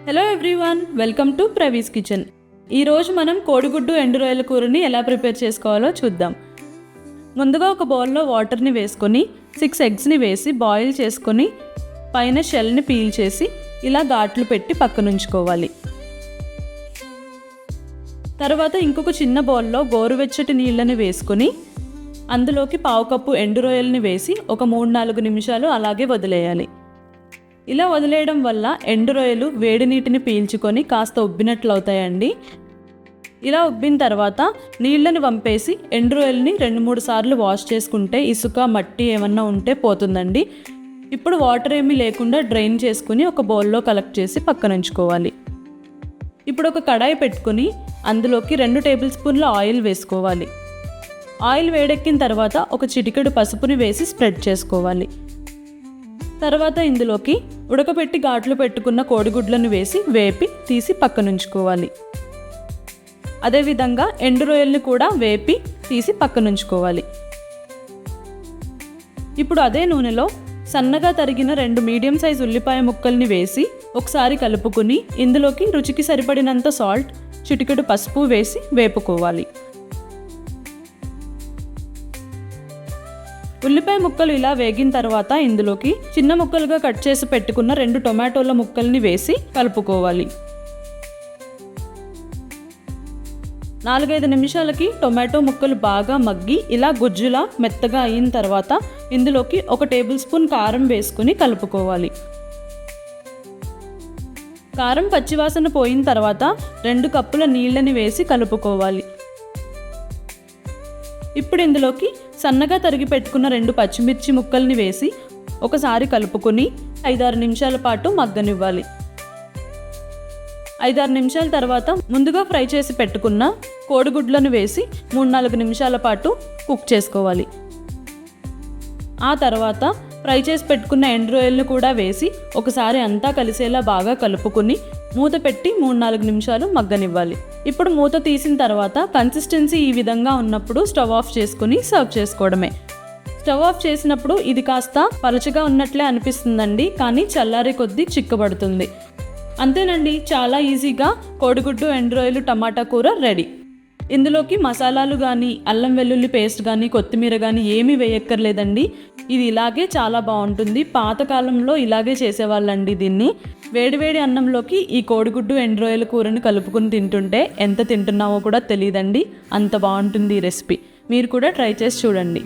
Hello everyone, welcome to ప్రవీస్ kitchen. ఈరోజు మనం కోడిగుడ్డు ఎండు రొయ్యల కూరని ఎలా ప్రిపేర్ చేసుకోవాలో చూద్దాం. ముందుగా ఒక బౌల్లో వాటర్ని వేసుకొని 6 ఎగ్స్ని వేసి బాయిల్ చేసుకొని పైన షెల్ని పీల్ చేసి ఇలా ఘాట్లు పెట్టి పక్కనుంచుకోవాలి. తర్వాత ఇంకొక చిన్న బౌల్లో గోరువెచ్చటి నీళ్ళని వేసుకొని అందులోకి 1/2 కప్పు ఎండు రొయ్యల్ని వేసి ఒక 3-4 నిమిషాలు అలాగే వదిలేయాలి. ఇలా వదిలేయడం వల్ల ఎండు రొయ్యలు వేడి నీటిని పీల్చుకొని కాస్త ఉబ్బినట్లు అవుతాయండి. ఇలా ఉబ్బిన తర్వాత నీళ్ళని వంపేసి ఎండు రొయ్యల్ని 2-3 సార్లు వాష్ చేసుకుంటే ఇసుక మట్టి ఏమన్నా ఉంటే పోతుందండి. ఇప్పుడు వాటర్ ఏమీ లేకుండా డ్రైన్ చేసుకుని ఒక బౌల్లో కలెక్ట్ చేసి పక్కన ఉంచుకోవాలి. ఇప్పుడు ఒక కడాయి పెట్టుకుని అందులోకి 2 టేబుల్ స్పూన్ల ఆయిల్ వేసుకోవాలి. ఆయిల్ వేడెక్కిన తర్వాత ఒక చిటికెడు పసుపుని వేసి స్ప్రెడ్ చేసుకోవాలి. తర్వాత ఇందులోకి ఉడకబెట్టి ఘాట్లు పెట్టుకున్న కోడిగుడ్లను వేసి వేపి తీసి పక్కనుంచుకోవాలి. అదేవిధంగా ఎండు రొయ్యల్ని కూడా వేపి తీసి పక్కనుంచుకోవాలి. ఇప్పుడు అదే నూనెలో సన్నగా తరిగిన 2 మీడియం సైజ్ ఉల్లిపాయ ముక్కల్ని వేసి ఒకసారి కలుపుకుని ఇందులోకి రుచికి సరిపడినంత సాల్ట్, చిటికెడు పసుపు వేసి వేపుకోవాలి. ఉల్లిపాయ ముక్కలు ఇలా వేగిన తర్వాత ఇందులోకి చిన్న ముక్కలుగా కట్ చేసి పెట్టుకున్న 2 టొమాటోల ముక్కల్ని వేసి కలుపుకోవాలి. 4-5 నిమిషాలకి టొమాటో ముక్కలు బాగా మగ్గి ఇలా గుజ్జులా మెత్తగా అయిన తర్వాత ఇందులోకి 1 టేబుల్ స్పూన్ కారం వేసుకుని కలుపుకోవాలి. కారం పచ్చివాసన పోయిన తర్వాత 2 కప్పుల నీళ్ళని వేసి కలుపుకోవాలి. ఇప్పుడు ఇందులోకి సన్నగా తరిగి పెట్టుకున్న 2 పచ్చిమిర్చి ముక్కల్ని వేసి ఒకసారి కలుపుకొని 5-6 నిమిషాల పాటు మగ్గనివ్వాలి. 5-6 నిమిషాల తర్వాత ముందుగా ఫ్రై చేసి పెట్టుకున్న కోడిగుడ్లను వేసి 3-4 నిమిషాల పాటు కుక్ చేసుకోవాలి. ఆ తర్వాత ఫ్రై చేసి పెట్టుకున్న ఎండు రొయ్యలను కూడా వేసి ఒకసారి అంతా కలిసేలా బాగా కలుపుకొని మూత పెట్టి 3-4 నిమిషాలు మగ్గనివ్వాలి. ఇప్పుడు మూత తీసిన తర్వాత కన్సిస్టెన్సీ ఈ విధంగా ఉన్నప్పుడు స్టవ్ ఆఫ్ చేసుకుని సర్వ్ చేసుకోవడమే. స్టవ్ ఆఫ్ చేసినప్పుడు ఇది కాస్త పలచగా ఉన్నట్లే అనిపిస్తుందండి, కానీ చల్లారే కొద్దీ చిక్కబడుతుంది. అంతేనండి, చాలా ఈజీగా కోడిగుడ్డు ఎండు రొయ్యలు టమాటా కూర రెడీ. ఇందులోకి మసాలాలు కానీ అల్లం వెల్లుల్లి పేస్ట్ కానీ కొత్తిమీర కానీ ఏమీ వేయక్కర్లేదండి. ఇది ఇలాగే చాలా బాగుంటుంది. పాతకాలంలో ఇలాగే చేసేవాళ్ళండి దీన్ని. వేడివేడి అన్నంలోకి ఈ కోడిగుడ్డు ఎండు రొయ్యల కూరని కలుపుకుని తింటుంటే ఎంత తింటున్నామో కూడా తెలియదండి. అంత బాగుంటుంది ఈ రెసిపీ. మీరు కూడా ట్రై చేసి చూడండి.